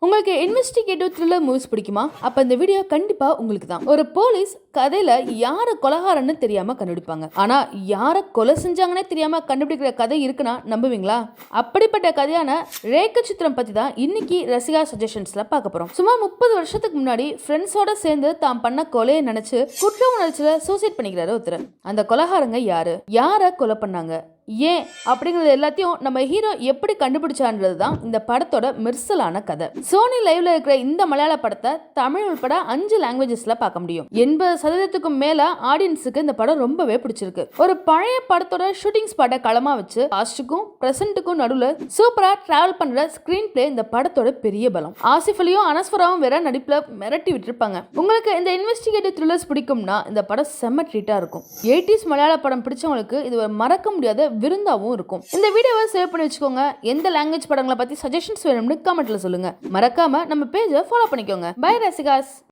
உங்களுக்கு investigative thriller movies பிடிக்குமா? அப்ப இந்த வீடியோ கண்டிப்பா உங்களுக்கு தான். ஒரு போலீஸ் கதையில யார கொலைகாரன்னு தெரியாம கண்டுபிடிப்பாங்க. ஆனா யார கொலை செஞ்சாங்கன்னே தெரியாம கண்டுபிடிக்கிற கதை இருக்குன்னா நம்புவீங்களா? அப்படிப்பட்ட கதையான ரேக்க சித்திரம் பத்தி தான் இன்னைக்கு ரசிகா சஜஷன்ஸ்ல பார்க்க போறோம். சுமார் 30 வருஷத்துக்கு முன்னாடி ஃப்ரெண்ட்ஸோட சேர்ந்து தான் பண்ண கொலையை நினைச்சு குற்ற உணர்ச்சியில சூசைட் பண்ணிக்கிறாரு ஒருத்தர். அந்த கொலைகாரங்க யாரு? யார கொலை பண்ணாங்க? ஏன் அப்படிங்கிறது எல்லாத்தையும் நம்ம ஹீரோ எப்படி கண்டுபிடிச்சான்றது தான் இந்த படத்தோட மெர்சலான கதை. சோனி லைவ்ல இருக்கிற இந்த மலையாள படத்தை தமிழ் உட்பட 5 லாங்குவேஜஸ்ல பார்க்க முடியும். 80% மேல ஆடியன்ஸுக்கு இந்த படம் ரொம்பவே பிடிச்சிருக்கு. ஒரு பழைய படத்தோட ஷூட்டிங் ஸ்பாட்டை களமா வச்சு பாஸ்டுக்கும் பிரசன்ட்டுக்கும் நடுவுல சூப்பரா டிராவல் பண்ற ஸ்கிரீன் பிளே இந்த படத்தோட பெரிய பலம். ஆசிஃப் அலியும் அனஸ்வராவும் வேற நடிப்புல மிரட்டி விட்டுருப்பாங்க. உங்களுக்கு இந்த இன்வெஸ்டிகேட்டிவ் த்ரில்லர்ஸ் பிடிக்கும்னா இந்த படம் செம்ம ட்ரீட்டா இருக்கும். 80s மலையாள படம் பிடிச்சவங்களுக்கு இது ஒரு மறக்க முடியாத விருந்தாவும் இருக்கும். இந்த வீடியோவை சேவ் பண்ணி வச்சுக்கோங்க. எந்த லாங்குவேஜ் படங்களை பத்தி சஜஷன்ஸ் வேணும்னு கமெண்ட்ல சொல்லுங்க. மறக்காம நம்ம பேஜை ஃபாலோ பண்ணிக்கோங்க. பை ரசிகாஸ்.